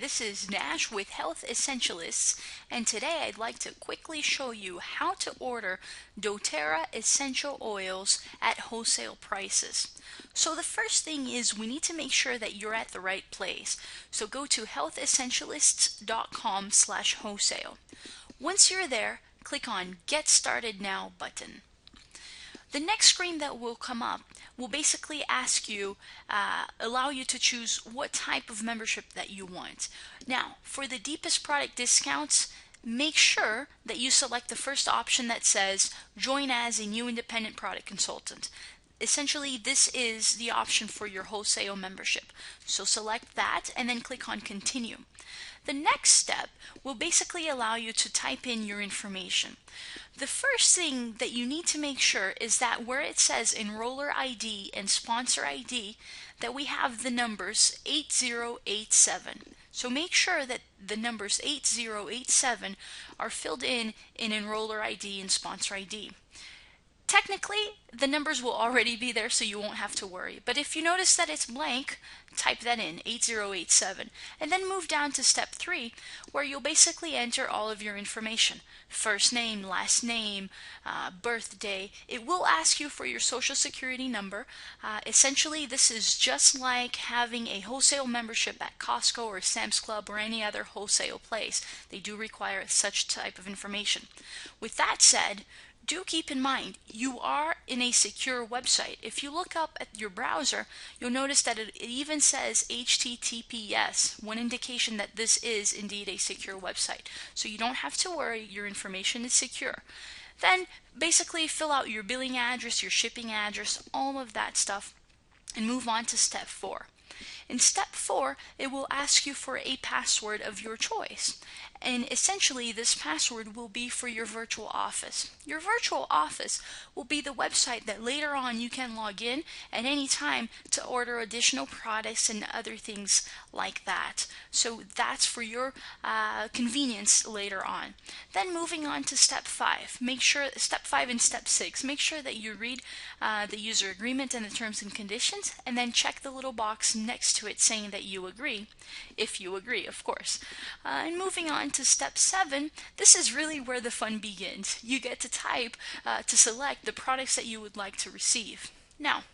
this is Nash with Health Essentialists, and today I'd like to quickly show you how to order doTERRA essential oils at wholesale prices. So the first thing is we need to make sure that you're at the right place. So go to healthessentialists.com/wholesale. Once you're there, click on Get Started Now button. The next screen that will come up will basically allow you to choose what type of membership that you want. Now, for the deepest product discounts, make sure that you select the first option that says Join as a new independent product consultant. Essentially, this is the option for your wholesale membership. So select that and then click on Continue. The next step will basically allow you to type in your information. The first thing that you need to make sure is that where it says Enroller ID and Sponsor ID, that we have the numbers 8087. So make sure that the numbers 8087 are filled in Enroller ID and Sponsor ID. Technically, the numbers will already be there, so you won't have to worry. But if you notice that it's blank, type that in, 8087, and then move down to step 3, where you'll basically enter all of your information. First name, last name, birthday. It will ask you for your social security number. Essentially, this is just like having a wholesale membership at Costco or Sam's Club or any other wholesale place. They do require such type of information. With that said, do keep in mind, you are in a secure website. If you look up at your browser, you'll notice that it even says HTTPS, one indication that this is indeed a secure website. So you don't have to worry, your information is secure. Then basically fill out your billing address, your shipping address, all of that stuff, and move on to step 4. In step 4, it will ask you for a password of your choice. And essentially, this password will be for your virtual office. Your virtual office will be the website that later on you can log in at any time to order additional products and other things like that. So that's for your convenience later on. Then moving on to step 5. Step 5 and step 6, make sure that you read the user agreement and the terms and conditions, and then check the little box next to it saying that you agree, if you agree, of course. And moving on to step 7, this is really where the fun begins. You get to type to select the products that you would like to receive. Now,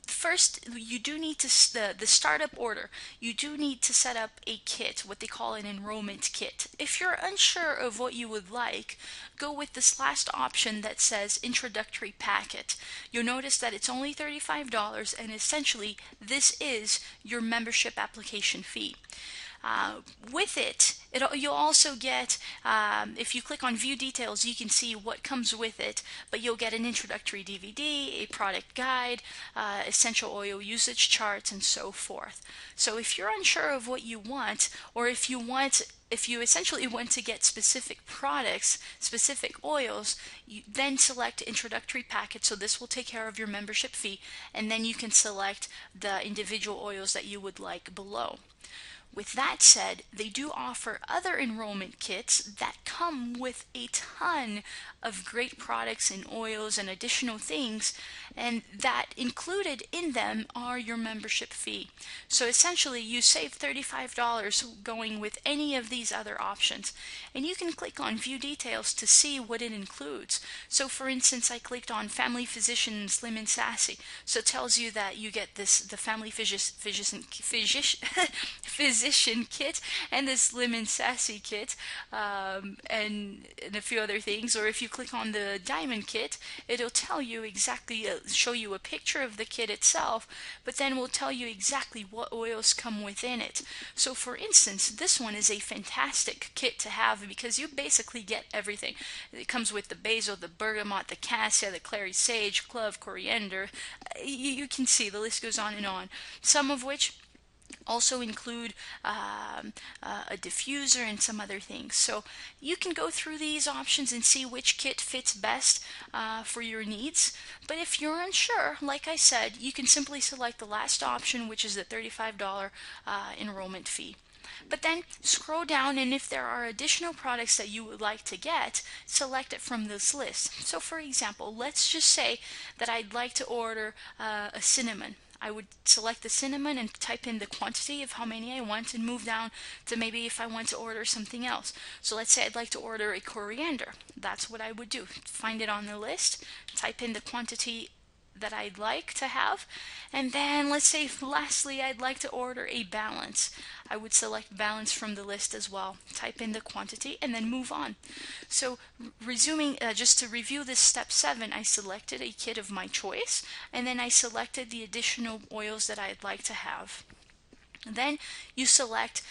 first, you do need to, the startup order, you do need to set up a kit, what they call an enrollment kit. If you're unsure of what you would like, go with this last option that says introductory packet. You'll notice that it's only $35, and essentially this is your membership application fee. With it, you'll also get, if you click on view details, you can see what comes with it, but you'll get an introductory DVD, a product guide, essential oil usage charts, and so forth. So if you're unsure of what you want, or if you essentially want to get specific products, specific oils, you then select introductory packet. So this will take care of your membership fee, and then you can select the individual oils that you would like below. With that said, they do offer other enrollment kits that come with a ton of great products and oils and additional things, and that included in them are your membership fee. So essentially you save $35 going with any of these other options, and you can click on view details to see what it includes. So for instance, I clicked on Family Physician Slim and Sassy, so it tells you that you get the Family Physician kit and the Slim and Sassy kit, and a few other things. Or if you click on the Diamond kit, it'll tell you exactly, show you a picture of the kit itself, but then will tell you exactly what oils come within it. So for instance, this one is a fantastic kit to have because you basically get everything. It comes with the basil, the bergamot, the cassia, the clary sage, clove, coriander. You can see the list goes on and on, some of which also include a diffuser and some other things. So you can go through these options and see which kit fits best for your needs. But if you're unsure, like I said, you can simply select the last option, which is the $35 enrollment fee. But then scroll down, and if there are additional products that you would like to get, select it from this list. So for example, let's just say that I'd like to order a cinnamon. I would select the cinnamon and type in the quantity of how many I want and move down to maybe if I want to order something else. So let's say I'd like to order a coriander. That's what I would do. Find it on the list, type in the quantity that I'd like to have, and then let's say lastly I'd like to order a balance. I would select balance from the list as well, type in the quantity, and then move on. So resuming, just to review this step 7, I selected a kit of my choice, and then I selected the additional oils that I'd like to have. Then you select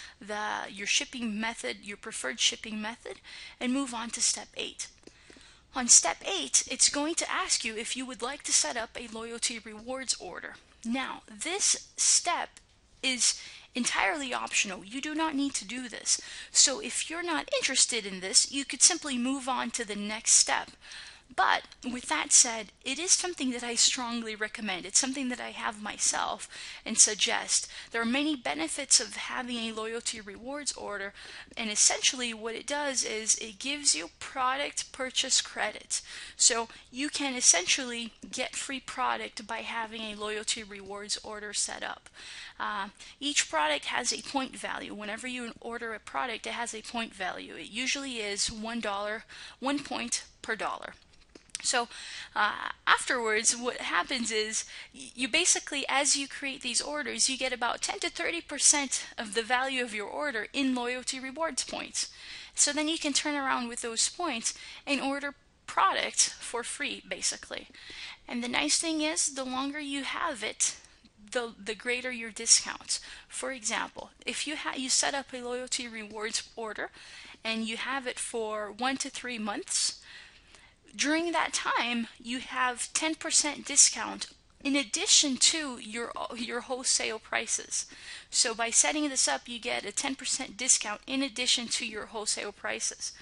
your shipping method, your preferred shipping method, and move on to step 8. On step 8, it's going to ask you if you would like to set up a loyalty rewards order. Now, this step is entirely optional. You do not need to do this. So if you're not interested in this, you could simply move on to the next step. But with that said, it is something that I strongly recommend. It's something that I have myself and suggest. There are many benefits of having a loyalty rewards order, and essentially what it does is it gives you product purchase credit. So you can essentially get free product by having a loyalty rewards order set up. Each product has a point value. Whenever you order a product, it has a point value. It usually is $1, 1 point per dollar. So afterwards, what happens is you basically, as you create these orders, you get about 10 to 30% of the value of your order in loyalty rewards points. So then you can turn around with those points and order product for free, basically. And the nice thing is, the longer you have it, the greater your discounts. For example, if you set up a loyalty rewards order and you have it for 1 to 3 months, during that time, you have 10% discount in addition to your wholesale prices. So by setting this up, you get a 10% discount in addition to your wholesale prices.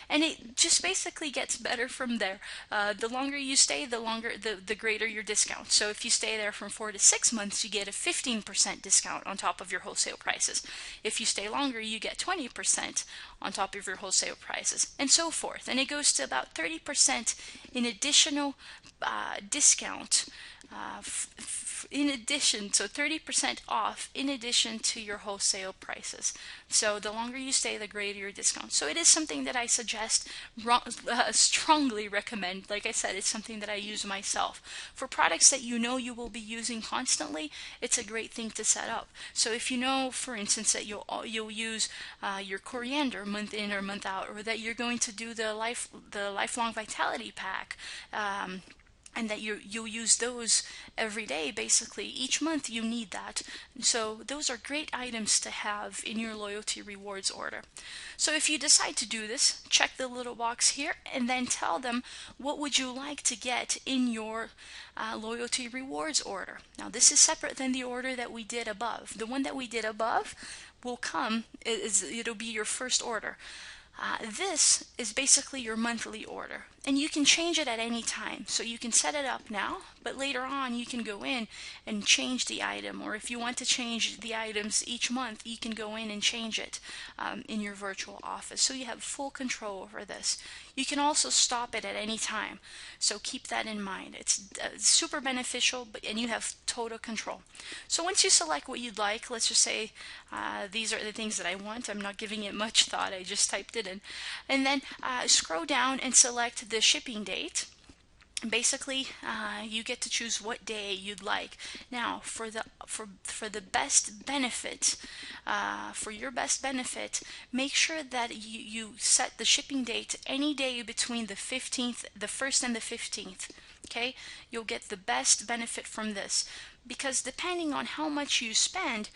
And it just basically gets better from there. The longer you stay, the greater your discount. So if you stay there from 4 to 6 months, you get a 15% discount on top of your wholesale prices. If you stay longer, you get 20% on top of your wholesale prices, and so forth. And it goes to about 30% in additional discount in addition, so 30% off in addition to your wholesale prices. So the longer you stay, the greater your discount. So it is something that I suggest, strongly recommend. Like I said, it's something that I use myself. For products that you know you will be using constantly, it's a great thing to set up. So if you know, for instance, that you'll use your coriander month in or month out, or that you're going to do the lifelong vitality pack, and that you'll use those every day, basically. Each month you need that. So those are great items to have in your loyalty rewards order. So if you decide to do this, check the little box here and then tell them what would you like to get in your loyalty rewards order. Now this is separate than the order that we did above. The one that we did above will it'll be your first order. This is basically your monthly order, and you can change it at any time. So you can set it up now, but later on you can go in and change the item, or if you want to change the items each month, you can go in and change it in your virtual office. So you have full control over this. You can also stop it at any time, so keep that in mind. It's super beneficial, and you have total control. So once you select what you'd like, let's just say these are the things that I want. I'm not giving it much thought, I just typed it in. And then scroll down and select the shipping date. Basically, you get to choose what day you'd like. Now, for the best benefit, for your best benefit, make sure that you set the shipping date any day between the 1st and the 15th. Okay, you'll get the best benefit from this, because depending on how much you spend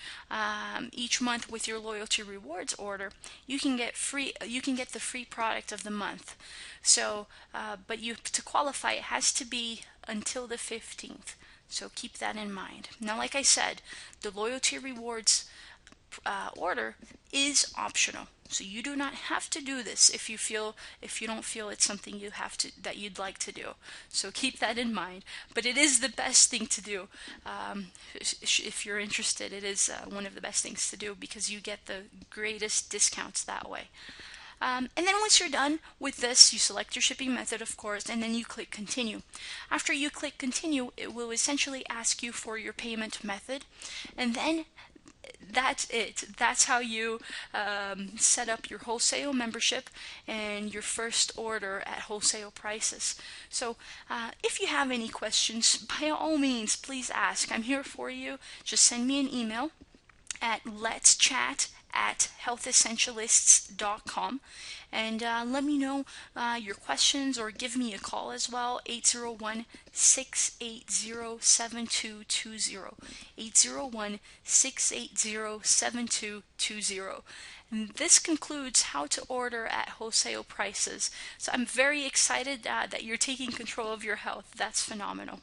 each month with your loyalty rewards order, you can get the free product of the month. So, but to qualify, it has to be until the 15th. So keep that in mind. Now, like I said, the loyalty rewards order is optional. So you do not have to do this if you don't feel it's something that you'd like to do. So keep that in mind. But it is the best thing to do. If you're interested, it is one of the best things to do, because you get the greatest discounts that way. And then once you're done with this, you select your shipping method, of course, and then you click continue. After you click continue, it will essentially ask you for your payment method, and then that's it. That's how you set up your wholesale membership and your first order at wholesale prices. So if you have any questions, by all means, please ask. I'm here for you. Just send me an email at letschat@healthessentialists.com, and let me know your questions, or give me a call as well, 801-680-7220, 801-680-7220. And this concludes how to order at wholesale prices. So I'm very excited that you're taking control of your health. That's phenomenal.